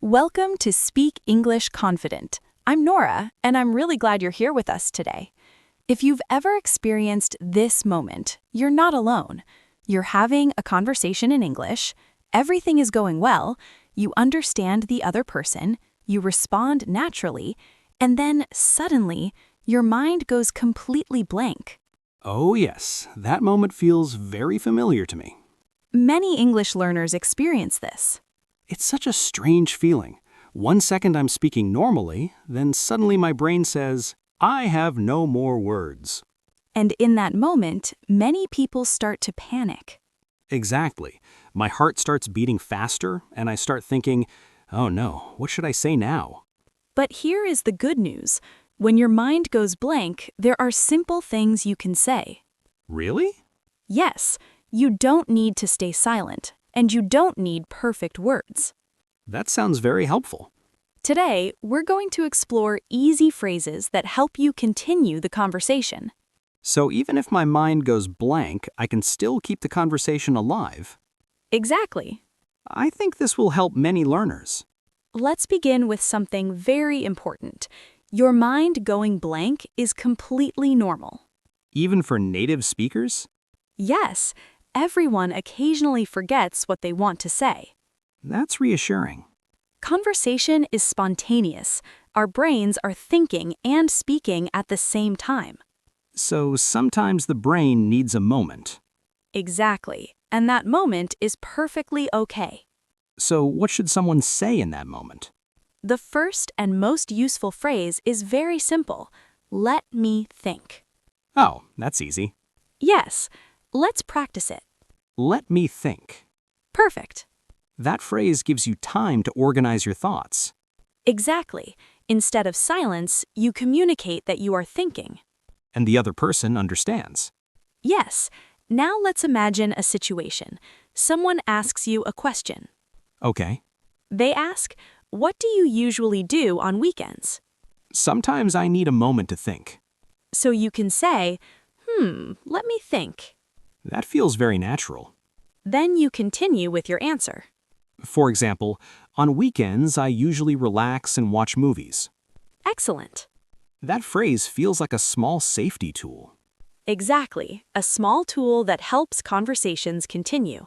Welcome to Speak English Confident. I'm Nora, and I'm really glad you're here with us today. If you've ever experienced this moment, you're not alone. You're having a conversation in English, everything is going well, you understand the other person, you respond naturally, and then suddenly, your mind goes completely blank. Oh yes, that moment feels very familiar to me. Many English learners experience this. It's such a strange feeling. 1 second I'm speaking normally, then suddenly my brain says, I have no more words. And in that moment, many people start to panic. Exactly. My heart starts beating faster, and I start thinking, oh no, what should I say now? But here is the good news. When your mind goes blank, there are simple things you can say. Really? Yes, you don't need to stay silent, and you don't need perfect words. That sounds very helpful. Today, we're going to explore easy phrases that help you continue the conversation. So even if my mind goes blank, I can still keep the conversation alive. Exactly. I think this will help many learners. Let's begin with something very important. Your mind going blank is completely normal. Even for native speakers? Yes, everyone occasionally forgets what they want to say. That's reassuring. Conversation is spontaneous. Our brains are thinking and speaking at the same time. So sometimes the brain needs a moment. Exactly. And that moment is perfectly okay. So what should someone say in that moment? The first and most useful phrase is very simple. Let me think. Oh, that's easy. Yes, let's practice it. Let me think. Perfect. That phrase gives you time to organize your thoughts. Exactly. Instead of silence, you communicate that you are thinking. And the other person understands. Yes. Now let's imagine a situation. Someone asks you a question. Okay. They ask, what do you usually do on weekends? Sometimes I need a moment to think. So you can say, let me think. That feels very natural. Then you continue with your answer. For example, on weekends I usually relax and watch movies. Excellent. That phrase feels like a small safety tool. Exactly. A small tool that helps conversations continue.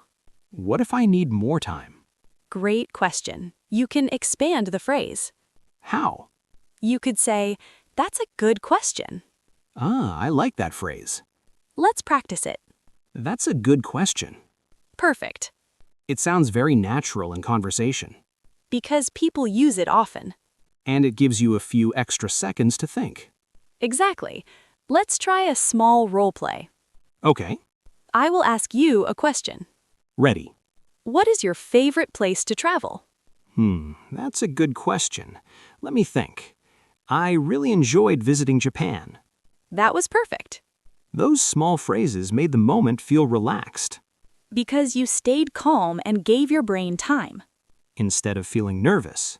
What if I need more time? Great question. You can expand the phrase. How? You could say, that's a good question. I like that phrase. Let's practice it. That's a good question. Perfect. It sounds very natural in conversation. Because people use it often. And it gives you a few extra seconds to think. Exactly. Let's try a small role play. Okay. I will ask you a question. Ready. What is your favorite place to travel? That's a good question. Let me think. I really enjoyed visiting Japan. That was perfect. Those small phrases made the moment feel relaxed, Because you stayed calm and gave your brain time. instead of feeling nervous.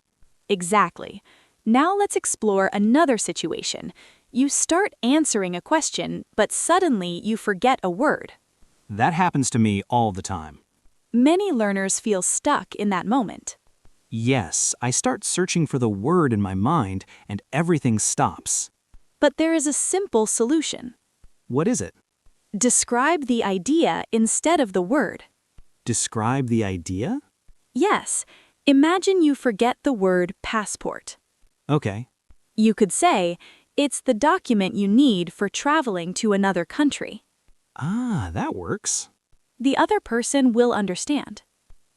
Exactly. Now let's explore another situation. You start answering a question, but suddenly you forget a word. That happens to me all the time. Many learners feel stuck in that moment. Yes, I start searching for the word in my mind and everything stops. But there is a simple solution. What is it? Describe the idea instead of the word. Describe the idea? Yes, imagine you forget the word passport. Okay. You could say, it's the document you need for traveling to another country. That works. The other person will understand.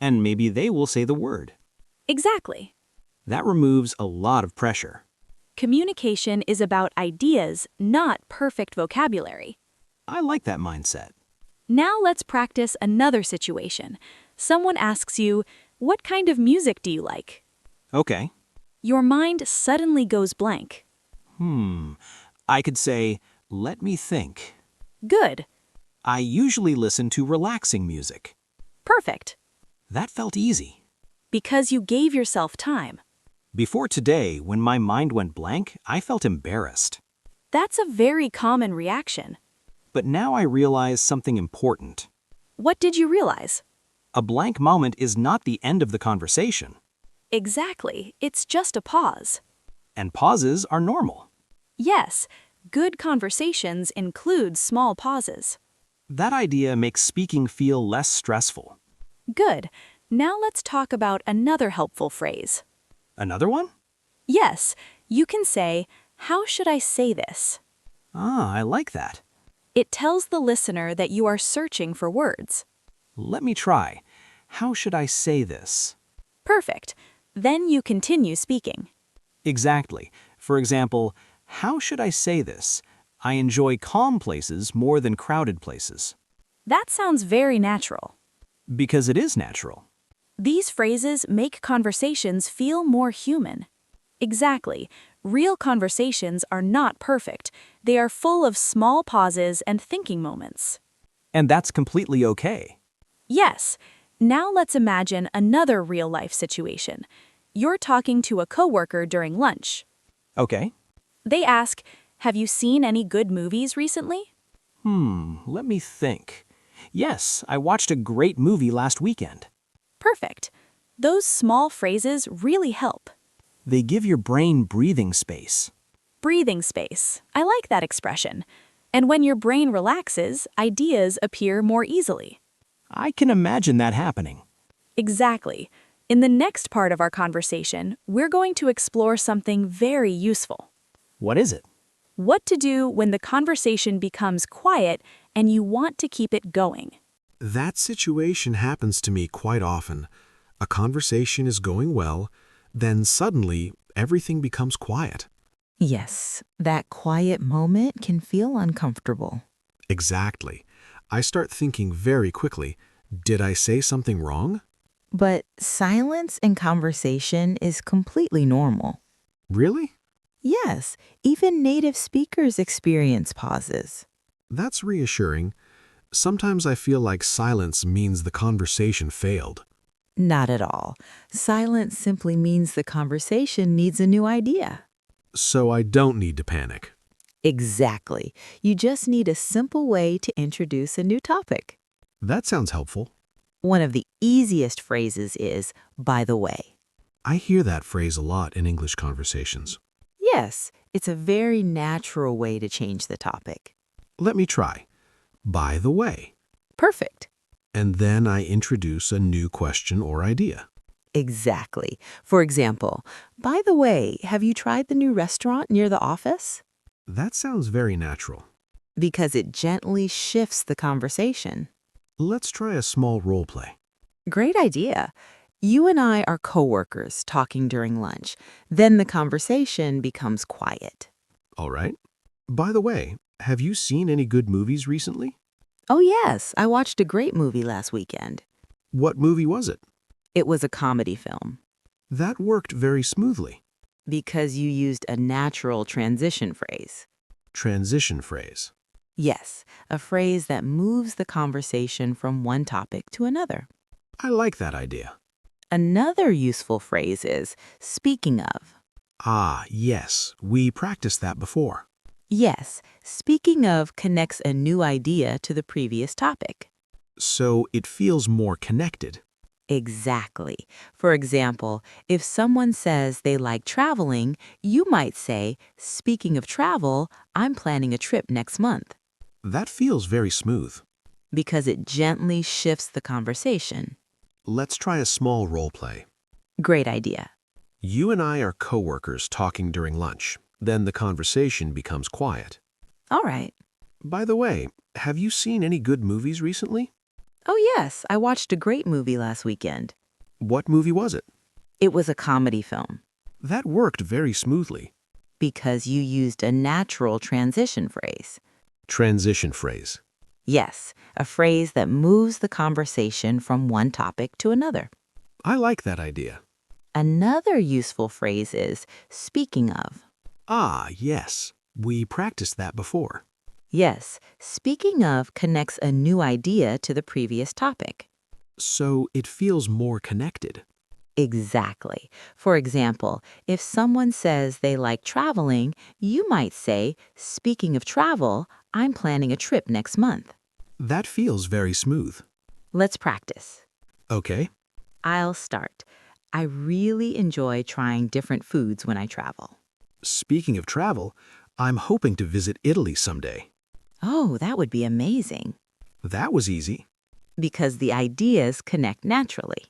And maybe they will say the word. Exactly. That removes a lot of pressure. Communication is about ideas, not perfect vocabulary. I like that mindset. Now let's practice another situation. Someone asks you, what kind of music do you like? Okay. Your mind suddenly goes blank. I could say, let me think. Good. I usually listen to relaxing music. Perfect. That felt easy. Because you gave yourself time. Before today, when my mind went blank, I felt embarrassed. That's a very common reaction. But now I realize something important. What did you realize? A blank moment is not the end of the conversation. Exactly, it's just a pause. And pauses are normal. Yes, good conversations include small pauses. That idea makes speaking feel less stressful. Good. Now let's talk about another helpful phrase. Another one? Yes, you can say, "How should I say this?" Ah, I like that. It tells the listener that you are searching for words. Let me try. How should I say this? Perfect. Then you continue speaking. Exactly. For example, how should I say this? I enjoy calm places more than crowded places. That sounds very natural. Because it is natural. These phrases make conversations feel more human. Exactly. Real conversations are not perfect. They are full of small pauses and thinking moments. And that's completely okay. Yes. Now let's imagine another real-life situation. You're talking to a coworker during lunch. Okay. They ask, "Have you seen any good movies recently?" Let me think. Yes, I watched a great movie last weekend. Perfect. Those small phrases really help. They give your brain breathing space. Breathing space. I like that expression. And when your brain relaxes, ideas appear more easily. I can imagine that happening. Exactly. In the next part of our conversation, we're going to explore something very useful. What is it? What to do when the conversation becomes quiet and you want to keep it going. That situation happens to me quite often. A conversation is going well, then suddenly everything becomes quiet. Yes, that quiet moment can feel uncomfortable. Exactly. I start thinking very quickly, did I say something wrong? But silence in conversation is completely normal. Really? Yes, even native speakers experience pauses. That's reassuring. Sometimes I feel like silence means the conversation failed. Not at all. Silence simply means the conversation needs a new idea. So I don't need to panic. Exactly. You just need a simple way to introduce a new topic. That sounds helpful. One of the easiest phrases is, "by the way." I hear that phrase a lot in English conversations. Yes, it's a very natural way to change the topic. Let me try. By the way. Perfect. And then I introduce a new question or idea. Exactly. For example, "By the way, have you tried the new restaurant near the office?" That sounds very natural. Because it gently shifts the conversation. Let's try a small role play. Great idea. You and I are coworkers talking during lunch. Then the conversation becomes quiet. All right. By the way, have you seen any good movies recently? "Oh yes, I watched a great movie last weekend." What movie was it? It was a comedy film. That worked very smoothly. Because you used a natural transition phrase. Transition phrase. Yes, a phrase that moves the conversation from one topic to another. I like that idea. Another useful phrase is "speaking of." Ah, yes, we practiced that before. Yes, "speaking of" connects a new idea to the previous topic. So it feels more connected. Exactly. For example, if someone says they like traveling, you might say, "Speaking of travel, I'm planning a trip next month." That feels very smooth. Because it gently shifts the conversation. Let's try a small role play. Great idea. You and I are coworkers talking during lunch. Then the conversation becomes quiet. All right. By the way, have you seen any good movies recently? "Oh yes, I watched a great movie last weekend." What movie was it? It was a comedy film. That worked very smoothly. Because you used a natural transition phrase. Transition phrase. Yes, a phrase that moves the conversation from one topic to another. I like that idea. Another useful phrase is "speaking of." Ah, yes. We practiced that before. Yes, "speaking of" connects a new idea to the previous topic. So it feels more connected. Exactly. For example, if someone says they like traveling, you might say, "Speaking of travel, I'm planning a trip next month." That feels very smooth. Let's practice. Okay. I'll start. I really enjoy trying different foods when I travel. Speaking of travel, I'm hoping to visit Italy someday. Oh, that would be amazing. That was easy. Because the ideas connect naturally.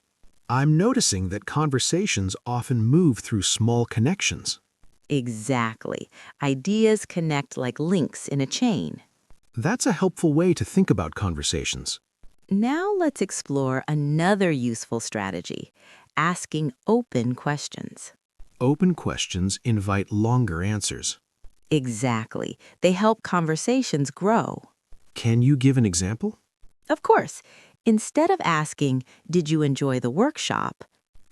I'm noticing that conversations often move through small connections. Exactly. Ideas connect like links in a chain. That's a helpful way to think about conversations. Now let's explore another useful strategy, asking open questions. Open questions invite longer answers. Exactly. They help conversations grow. Can you give an example? Of course, instead of asking, "Did you enjoy the workshop?"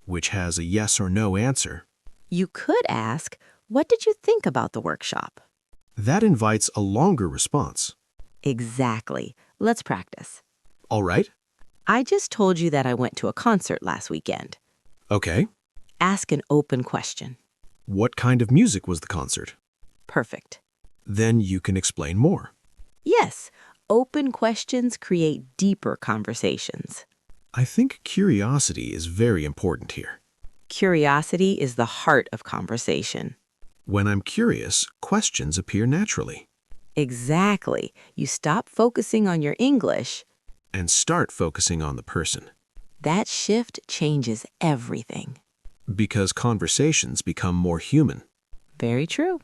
Which has a yes or no answer. you could ask, "What did you think about the workshop?" That invites a longer response. Exactly. Let's practice. All right. I just told you that I went to a concert last weekend. Okay. Ask an open question. What kind of music was the concert? Perfect. Then you can explain more. Yes, open questions create deeper conversations. I think curiosity is very important here. Curiosity is the heart of conversation. When I'm curious, questions appear naturally. Exactly. You stop focusing on your English. And start focusing on the person. That shift changes everything. Because conversations become more human. Very true.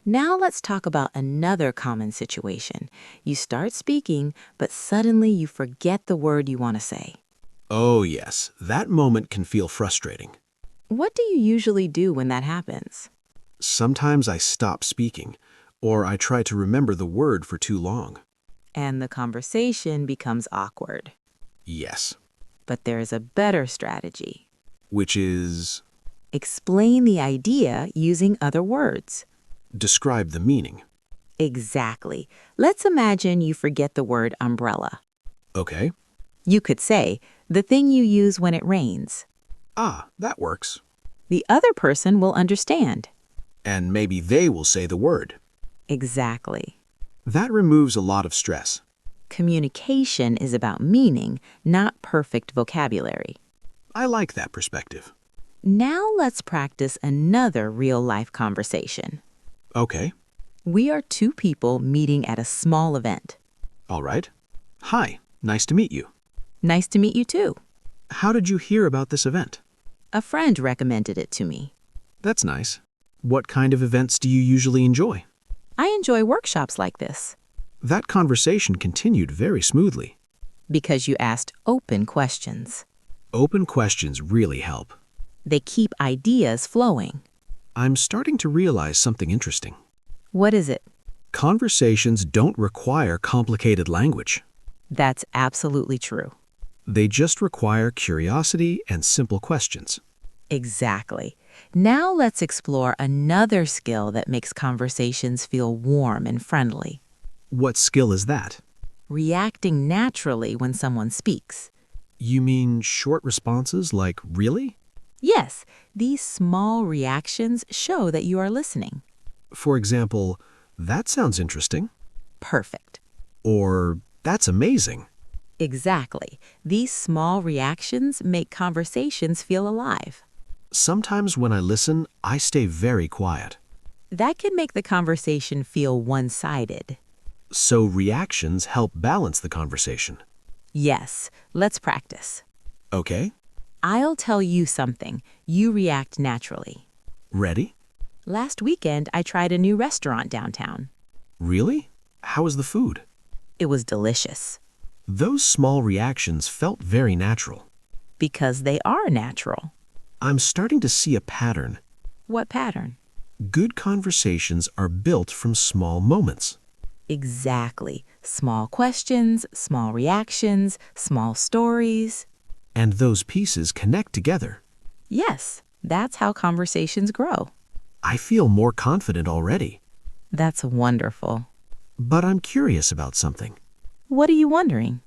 Now let's talk about another common situation. You start speaking, but suddenly you forget the word you want to say. Oh yes, that moment can feel frustrating. What do you usually do when that happens? Sometimes I stop speaking, or I try to remember the word for too long. And the conversation becomes awkward. Yes. But there is a better strategy. Which is... Explain the idea using other words. Describe the meaning. Exactly. Let's imagine you forget the word umbrella. Okay. You could say, "the thing you use when it rains." Ah, that works. The other person will understand. And maybe they will say the word. Exactly. That removes a lot of stress. Communication is about meaning, not perfect vocabulary. I like that perspective. Now let's practice another real-life conversation. Okay. We are two people meeting at a small event. All right. Hi, nice to meet you. Nice to meet you too. How did you hear about this event? A friend recommended it to me. That's nice. What kind of events do you usually enjoy? I enjoy workshops like this. That conversation continued very smoothly. Because you asked open questions. Open questions really help. They keep ideas flowing. I'm starting to realize something interesting. What is it? Conversations don't require complicated language. That's absolutely true. They just require curiosity and simple questions. Exactly. Now let's explore another skill that makes conversations feel warm and friendly. What skill is that? Reacting naturally when someone speaks. You mean short responses like really? Yes, these small reactions show that you are listening. For example, that sounds interesting. Perfect. Or that's amazing. Exactly. These small reactions make conversations feel alive. Sometimes when I listen, I stay very quiet. That can make the conversation feel one-sided. So reactions help balance the conversation. Yes, let's practice. Okay, I'll tell you something. You react naturally. ready? Last weekend, I tried a new restaurant downtown. Really? How was the food? It was delicious. Those small reactions felt very natural. Because they are natural. I'm starting to see a pattern. What pattern? Good conversations are built from small moments. Exactly. Small questions, small reactions, small stories. And those pieces connect together. Yes, that's how conversations grow. I feel more confident already. That's wonderful. But I'm curious about something. What are you wondering?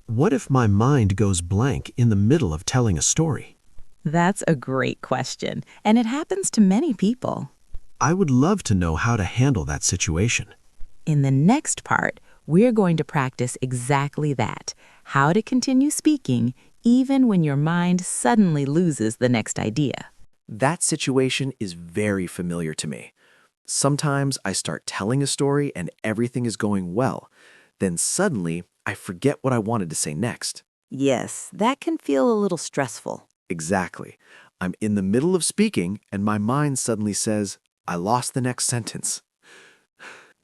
What if my mind goes blank in the middle of telling a story? That's a great question, and it happens to many people. I would love to know how to handle that situation. In the next part, we're going to practice exactly that, how to continue speaking even when your mind suddenly loses the next idea. That situation is very familiar to me. Sometimes I start telling a story and everything is going well. Then suddenly, I forget what I wanted to say next. Yes, that can feel a little stressful. Exactly. I'm in the middle of speaking and my mind suddenly says, I lost the next sentence.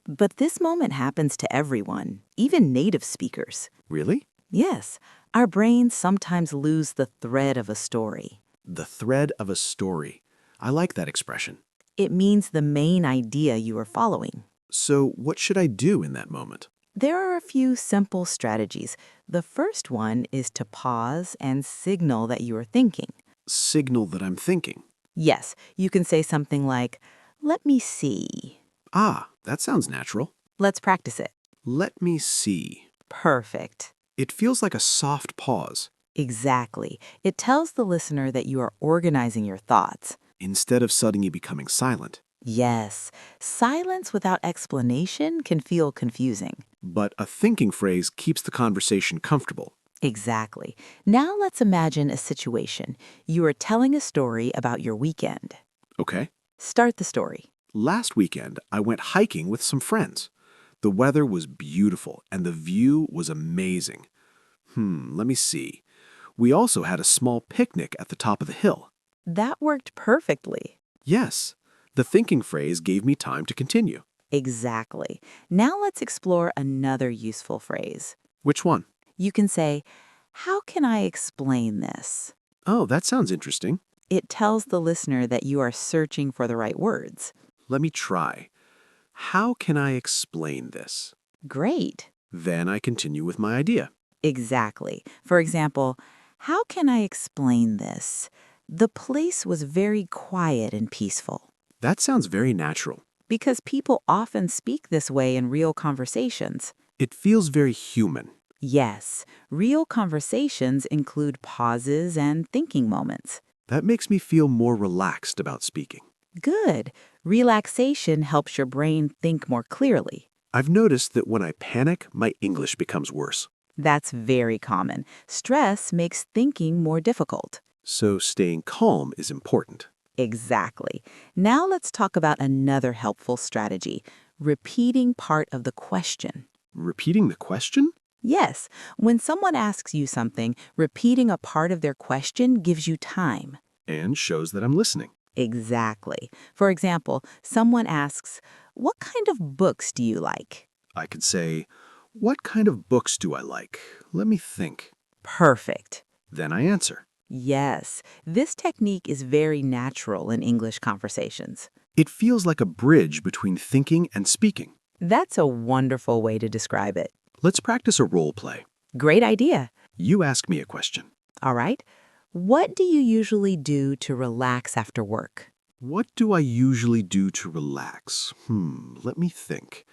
But this moment happens to everyone, even native speakers. Really? Yes, our brains sometimes lose the thread of a story. The thread of a story. I like that expression. It means the main idea you are following. So what should I do in that moment? There are a few simple strategies. The first one is to pause and signal that you are thinking. Signal that I'm thinking. Yes, you can say something like, "Let me see." Ah, that sounds natural. Let's practice it. Let me see. Perfect. It feels like a soft pause. Exactly. It tells the listener that you are organizing your thoughts. Instead of suddenly becoming silent. Yes, silence without explanation can feel confusing. But a thinking phrase keeps the conversation comfortable. Exactly. Now let's imagine a situation. You are telling a story about your weekend. Okay. Start the story. Last weekend, I went hiking with some friends. The weather was beautiful and the view was amazing. Let me see. We also had a small picnic at the top of the hill. That worked perfectly. Yes, the thinking phrase gave me time to continue. Exactly. Now let's explore another useful phrase. Which one? You can say, "How can I explain this?" Oh, that sounds interesting. It tells the listener that you are searching for the right words. Let me try. How can I explain this? Great. Then I continue with my idea. Exactly. For example, "How can I explain this? The place was very quiet and peaceful." That sounds very natural. Because people often speak this way in real conversations. It feels very human. Yes, real conversations include pauses and thinking moments. That makes me feel more relaxed about speaking. Good. Relaxation helps your brain think more clearly. I've noticed that when I panic, my English becomes worse. That's very common. Stress makes thinking more difficult. So staying calm is important. Exactly. Now let's talk about another helpful strategy, repeating part of the question. Repeating the question? Yes, when someone asks you something, repeating a part of their question gives you time. And shows that I'm listening. Exactly. For example, someone asks, "What kind of books do you like?" I could say, what kind of books do I like? Let me think. Perfect. Then I answer. Yes, this technique is very natural in English conversations. It feels like a bridge between thinking and speaking. That's a wonderful way to describe it. Let's practice a role play. Great idea. You ask me a question. All right. What do you usually do to relax after work? What do I usually do to relax? Let me think.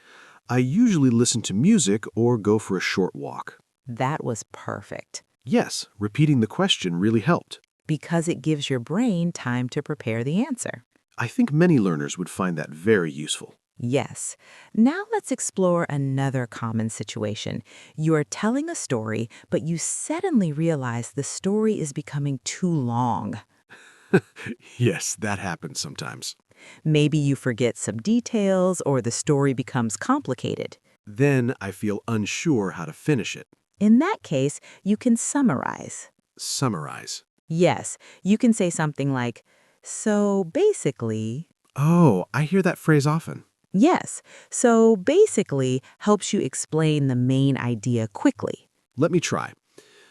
I usually listen to music or go for a short walk. That was perfect. Yes, repeating the question really helped. Because it gives your brain time to prepare the answer. I think many learners would find that very useful. Yes. Now let's explore another common situation. You are telling a story, but you suddenly realize the story is becoming too long. Yes, that happens sometimes. Maybe you forget some details or the story becomes complicated. Then I feel unsure how to finish it. In that case, you can summarize. Summarize. Yes, you can say something like, "So basically..." Oh, I hear that phrase often. Yes, so basically helps you explain the main idea quickly. Let me try.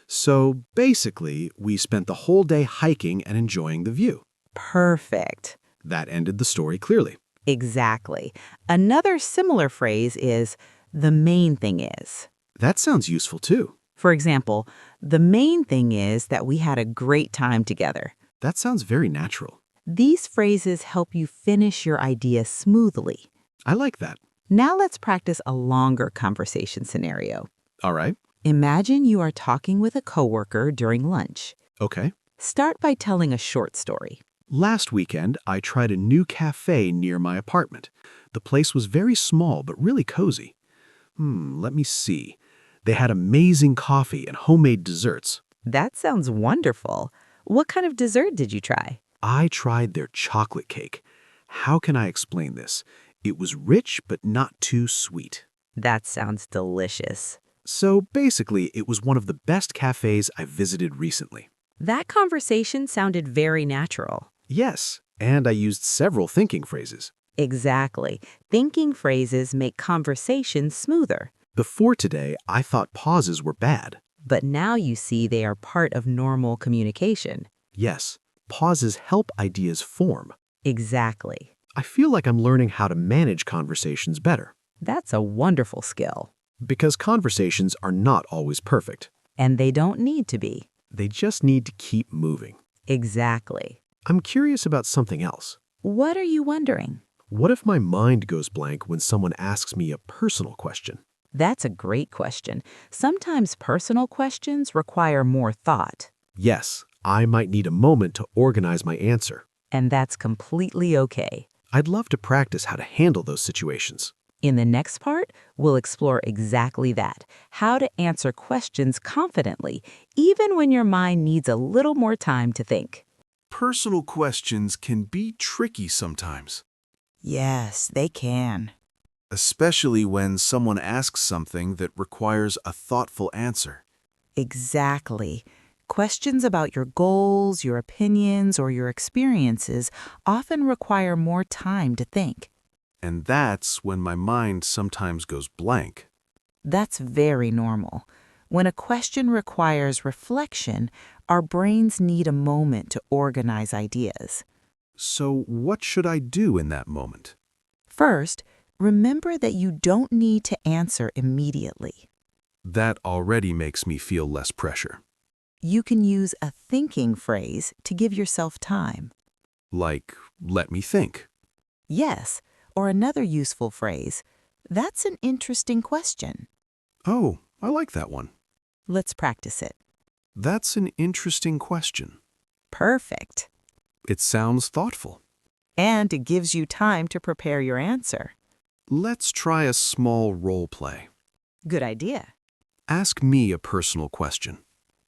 So basically, we spent the whole day hiking and enjoying the view. Perfect. That ended the story clearly. Exactly. Another similar phrase is, "The main thing is." That sounds useful too. For example, "The main thing is that we had a great time together." That sounds very natural. These phrases help you finish your idea smoothly. I like that. Now let's practice a longer conversation scenario. All right. Imagine you are talking with a coworker during lunch. Okay. Start by telling a short story. Last weekend, I tried a new cafe near my apartment. The place was very small but really cozy. Let me see. They had amazing coffee and homemade desserts. That sounds wonderful. What kind of dessert did you try? I tried their chocolate cake. How can I explain this? It was rich but not too sweet. That sounds delicious. So basically, it was one of the best cafes I visited recently. That conversation sounded very natural. Yes, and I used several thinking phrases. Exactly. Thinking phrases make conversation smoother. Before today, I thought pauses were bad. But now you see they are part of normal communication. Yes, pauses help ideas form. Exactly. I feel like I'm learning how to manage conversations better. That's a wonderful skill. Because conversations are not always perfect. And they don't need to be. They just need to keep moving. Exactly. I'm curious about something else. What are you wondering? What if my mind goes blank when someone asks me a personal question? That's a great question. Sometimes personal questions require more thought. Yes, I might need a moment to organize my answer. And that's completely okay. I'd love to practice how to handle those situations. In the next part, we'll explore exactly that, how to answer questions confidently, even when your mind needs a little more time to think. Personal questions can be tricky sometimes, Yes, they can. especially when someone asks something that requires a thoughtful answer. Exactly. Questions about your goals, your opinions, or your experiences often require more time to think. And that's when my mind sometimes goes blank. That's very normal. When a question requires reflection, our brains need a moment to organize ideas. So what should I do in that moment? First, remember that you don't need to answer immediately. That already makes me feel less pressure. You can use a thinking phrase to give yourself time. Like, let me think. Yes, or another useful phrase, that's an interesting question. Oh, I like that one. Let's practice it. That's an interesting question. Perfect. It sounds thoughtful. And it gives you time to prepare your answer. Let's try a small role play. Good idea. Ask me a personal question.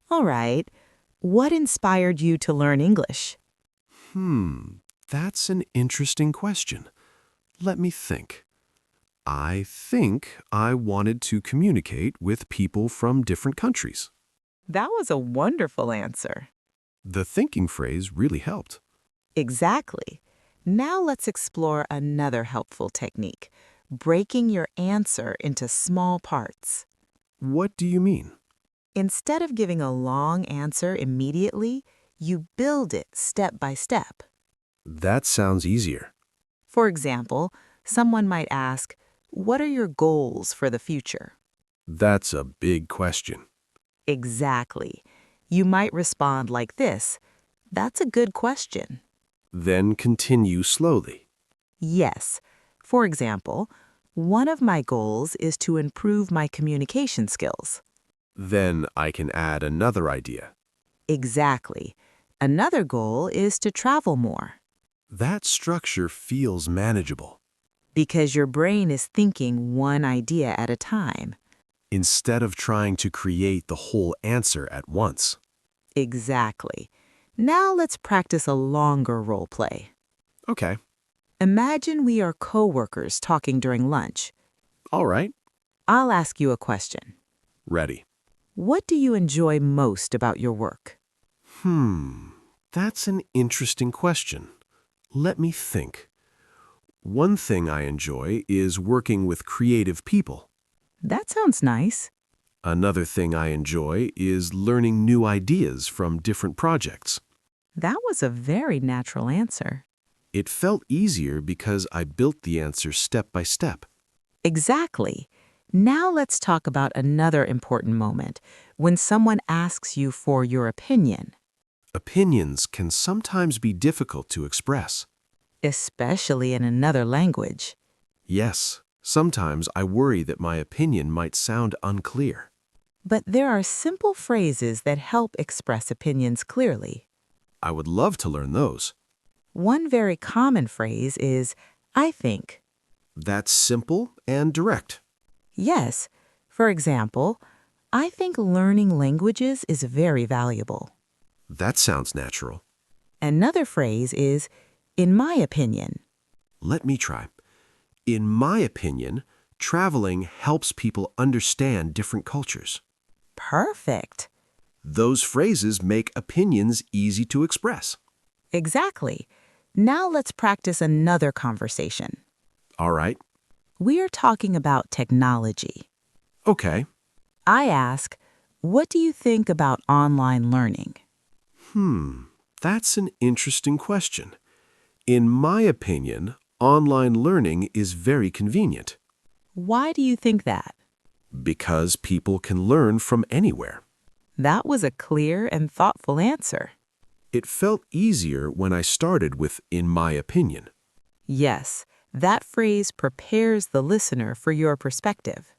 All right. What inspired you to learn English? That's an interesting question. Let me think. I think I wanted to communicate with people from different countries. That was a wonderful answer. The thinking phrase really helped. Exactly. Now let's explore another helpful technique, breaking your answer into small parts. What do you mean? Instead of giving a long answer immediately, you build it step by step. That sounds easier. For example, someone might ask, "What are your goals for the future?" That's a big question. Exactly. You might respond like this, "That's a good question." Then continue slowly. Yes. For example, one of my goals is to improve my communication skills. Then I can add another idea. Exactly. Another goal is to travel more. That structure feels manageable. Because your brain is thinking one idea at a time. Instead of trying to create the whole answer at once. Exactly. Now let's practice a longer role play. Okay. Imagine we are coworkers talking during lunch. All right. I'll ask you a question. Ready. What do you enjoy most about your work? That's an interesting question. Let me think. One thing I enjoy is working with creative people. That sounds nice. Another thing I enjoy is learning new ideas from different projects. That was a very natural answer. It felt easier because I built the answer step by step. Exactly. Now let's talk about another important moment, when someone asks you for your opinion. Opinions can sometimes be difficult to express. Especially in another language. Yes, sometimes I worry that my opinion might sound unclear. But there are simple phrases that help express opinions clearly. I would love to learn those. One very common phrase is, "I think." That's simple and direct. Yes. For example, I think learning languages is very valuable. That sounds natural. Another phrase is, in my opinion. Let me try. In my opinion, traveling helps people understand different cultures. Perfect. Those phrases make opinions easy to express. Exactly. Now let's practice another conversation. All right. We are talking about technology. Okay. I ask, what do you think about online learning? That's an interesting question. In my opinion, online learning is very convenient Why do you think that? because people can learn from anywhere. That was a clear and thoughtful answer. It felt easier when I started with "in my opinion." Yes, that phrase prepares the listener for your perspective.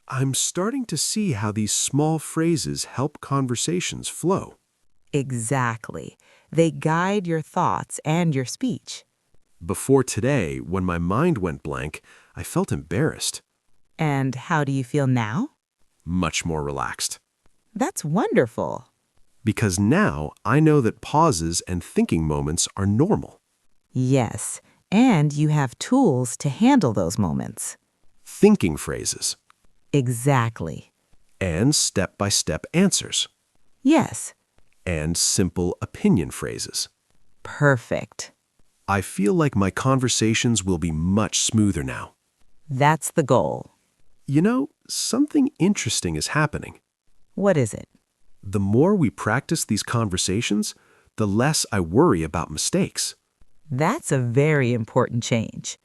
I'm starting to see how these small phrases help conversations flow. Exactly. They guide your thoughts and your speech. Before today, when my mind went blank, I felt embarrassed, And how do you feel now? much more relaxed. That's wonderful. Because now I know that pauses and thinking moments are normal. Yes, and you have tools to handle those moments. Thinking phrases Exactly. and step-by-step answers Yes, and simple opinion phrases. perfect. I feel like my conversations will be much smoother now. That's the goal. You know, something interesting is happening. What is it? The more we practice these conversations, the less I worry about mistakes That's a very important change.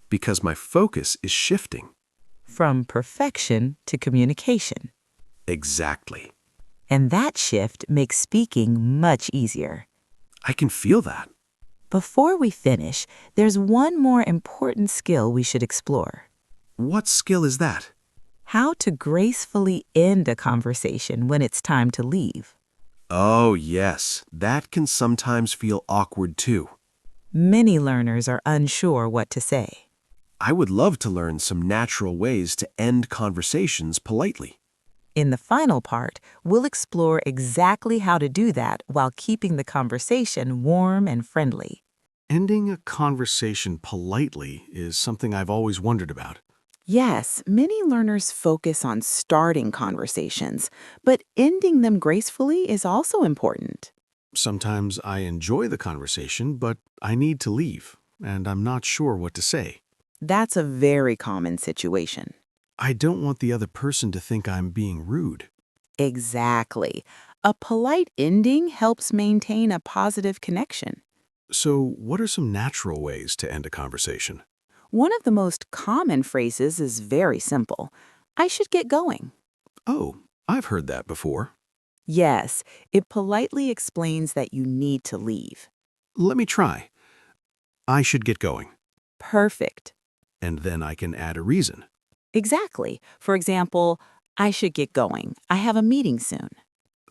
because my focus is shifting. From perfection to communication. Exactly. And that shift makes speaking much easier. I can feel that. Before we finish, there's one more important skill we should explore. What skill is that? How to gracefully end a conversation when it's time to leave. Oh, yes. That can sometimes feel awkward too. Many learners are unsure what to say. I would love to learn some natural ways to end conversations politely. In the final part, we'll explore exactly how to do that while keeping the conversation warm and friendly. Ending a conversation politely is something I've always wondered about. Yes, many learners focus on starting conversations, but ending them gracefully is also important. Sometimes I enjoy the conversation, but I need to leave, and I'm not sure what to say. That's a very common situation. I don't want the other person to think I'm being rude. Exactly. A polite ending helps maintain a positive connection. So, what are some natural ways to end a conversation? One of the most common phrases is very simple. I should get going. Oh, I've heard that before. Yes, it politely explains that you need to leave. Let me try. I should get going. Perfect. And then I can add a reason. Exactly. For example, I should get going. I have a meeting soon.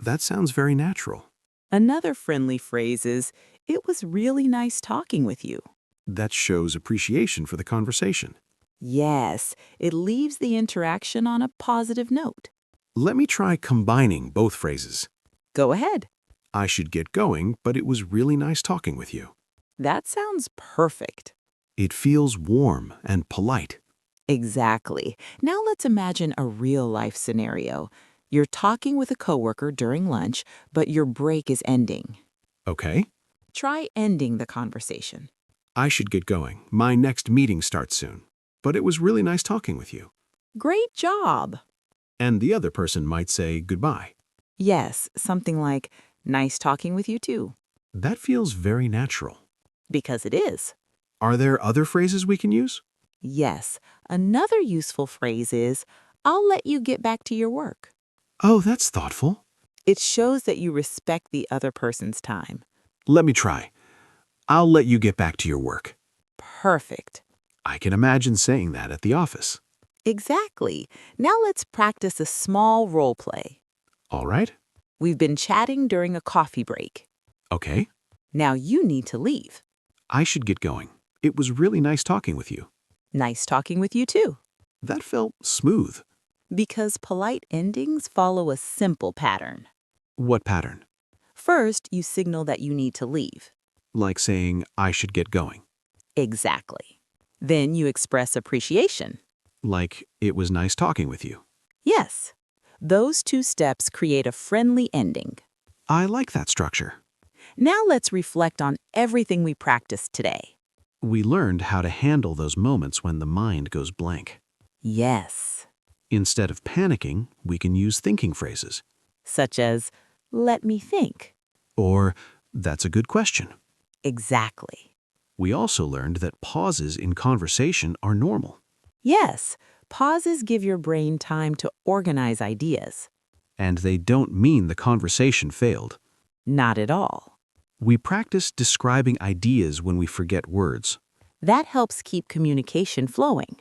That sounds very natural. Another friendly phrase is, it was really nice talking with you. That shows appreciation for the conversation. Yes, it leaves the interaction on a positive note. Let me try combining both phrases. Go ahead. I should get going, but it was really nice talking with you. That sounds perfect. It feels warm and polite. Exactly. Now let's imagine a real-life scenario. You're talking with a coworker during lunch, but your break is ending. Okay. Try ending the conversation. I should get going. My next meeting starts soon. But it was really nice talking with you. Great job. And the other person might say goodbye. Yes, something like, nice talking with you too. That feels very natural. Because it is. Are there other phrases we can use? Yes, another useful phrase is, I'll let you get back to your work. Oh, that's thoughtful. It shows that you respect the other person's time. Let me try. I'll let you get back to your work. Perfect. I can imagine saying that at the office. Exactly. Now let's practice a small role play. All right. We've been chatting during a coffee break. Okay. Now you need to leave. I should get going. It was really nice talking with you. Nice talking with you too. That felt smooth. Because polite endings follow a simple pattern. What pattern? First, you signal that you need to leave. Like saying, I should get going. Exactly. Then you express appreciation. Like, it was nice talking with you. Yes. Those two steps create a friendly ending. I like that structure. Now let's reflect on everything we practiced today. We learned how to handle those moments when the mind goes blank. Yes. Instead of panicking, we can use thinking phrases. Such as, let me think. Or, that's a good question. Exactly. We also learned that pauses in conversation are normal. Yes, pauses give your brain time to organize ideas. And they don't mean the conversation failed. Not at all. We practice describing ideas when we forget words. That helps keep communication flowing.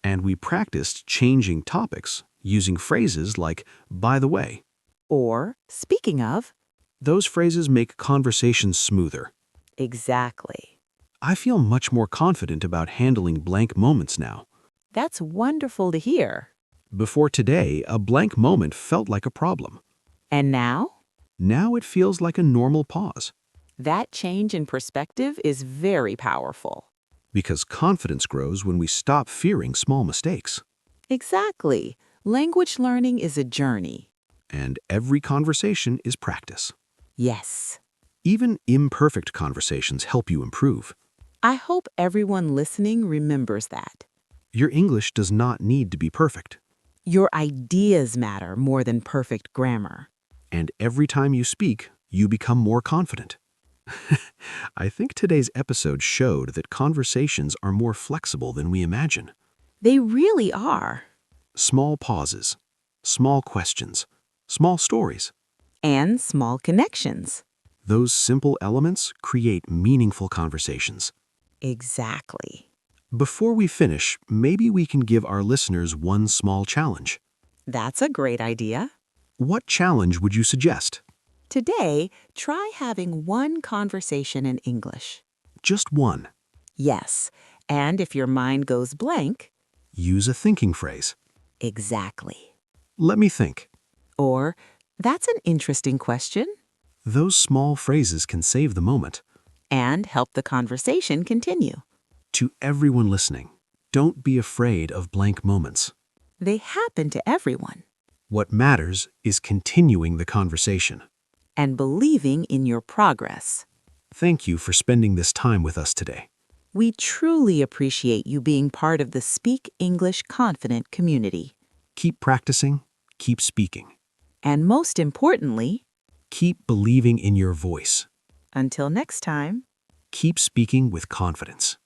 And we practiced changing topics using phrases like, by the way. Or, speaking of. Those phrases make conversations smoother. Exactly. I feel much more confident about handling blank moments now. That's wonderful to hear. Before today, a blank moment felt like a problem. And now? Now it feels like a normal pause. That change in perspective is very powerful. Because confidence grows when we stop fearing small mistakes. Exactly. Language learning is a journey. And every conversation is practice. Yes. Even imperfect conversations help you improve. I hope everyone listening remembers that. Your English does not need to be perfect. Your ideas matter more than perfect grammar. And every time you speak, you become more confident. I think today's episode showed that conversations are more flexible than we imagine. They really are. Small pauses, small questions, small stories. And small connections. Those simple elements create meaningful conversations. Exactly. Before we finish, maybe we can give our listeners one small challenge. That's a great idea. What challenge would you suggest? Today, try having one conversation in English. Just one. Yes, and if your mind goes blank, Use a thinking phrase. exactly. Let me think. Or, that's an interesting question, Those small phrases can save the moment. and help the conversation continue. To everyone listening, don't be afraid of blank moments. They happen to everyone. What matters is continuing the conversation. And believing in your progress. Thank you for spending this time with us today. We truly appreciate you being part of the Speak English Confident community. Keep practicing, keep speaking. And most importantly, Keep believing in your voice. until next time. Keep speaking with confidence.